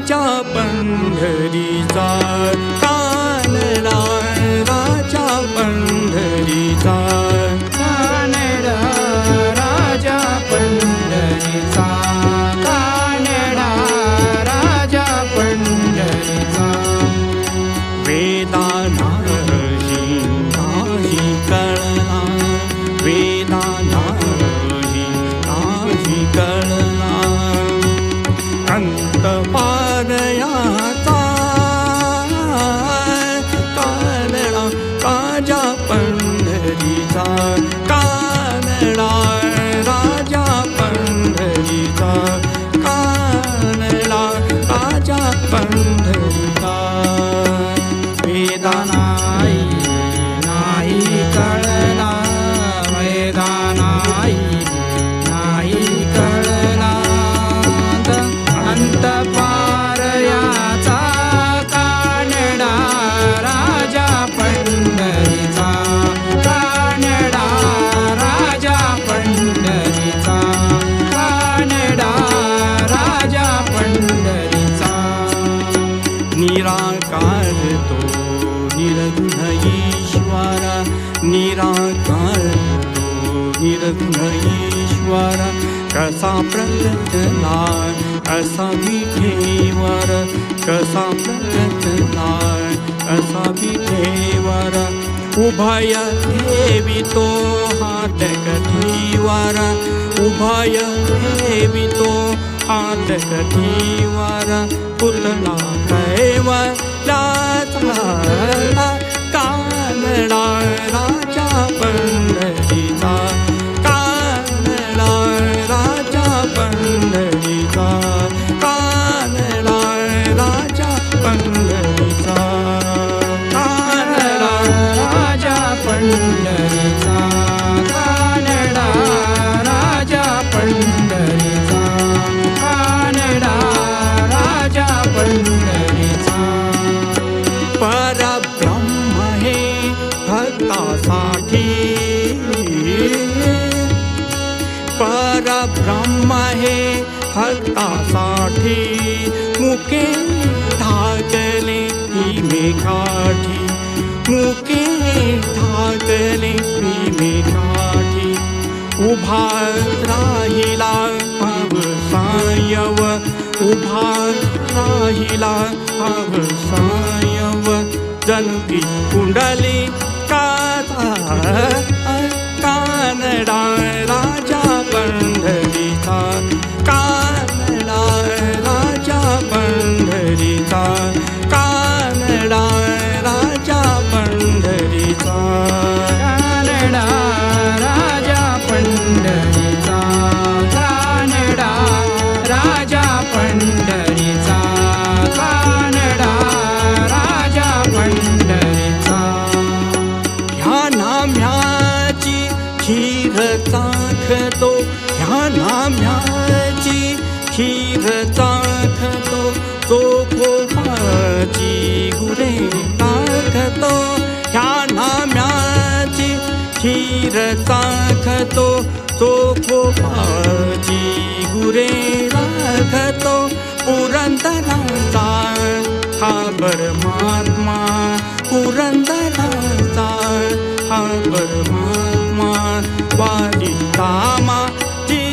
राजा पंढरीचा, कानडा राजा पंढरीचा, कानडा राजा पंढरीचा, कानडा राजा पंढरीचा. वेदांना नाही कळला, वेदांना नाही कळला, अंत पारयाचा कानडा राजा पंढरीचा, कानडा राजा पंढरीचा, कानडा राजा पंढरीचा. वेदांना नाही कळला, वेदानाई नाही कळला, अंत पारयाचा कानडा राजा पंढरीचा, कानडा राजा पंढरीचा, कानडा राजा पंढरीचा. निराकार तो निर्गुण ईश्वर, निराकार तो निर्गुण ईश्वर, कसा प्रगटला असा विठेवर, कसा प्रगटला असा विठेवर. उभय ठेवितो हात कठीवर, उभय ठेवितो हात कठीवर, पुतळा कैवल्याचा कानडा राजा पंढरीचा, कानडा राजा पंढरीचा, कानडा राजा पंढरीचा, कानडा राजा पंढरीचा, कानडा राजा पंढरीचा, कानडा राजा पंढरीचा. परब्रह्म हे भक्तासाठी, परब्रह्म हे भक्तासाठी, मुके ठाकले मेघाठी, मुके ठाकले मेघाठी. उभा राहिला अवसायव, उभा राहिला अवसायव, जनुकी कुंडली काचा, कानडा राजा पंढरीचा, कानडा राजा पंढरीचा, कानडा राजा पंढरीचा. कानडा राजा पंढरीचा, कानडा राजा पंढरीचा, कानडा राजा पंढरीचा. ह्या नाम्याची खीर चाखतो, ह्या नाम्याची खीर चाखतो, चोखोबाची गुरे टाकतो, ह्या नाम्याची खीर चाखतो, चोखोबाची गुरे राखतो. पुरंदराचा हा परमात्मा, पुरंदराचा हा परमात्मा, वारी कामाची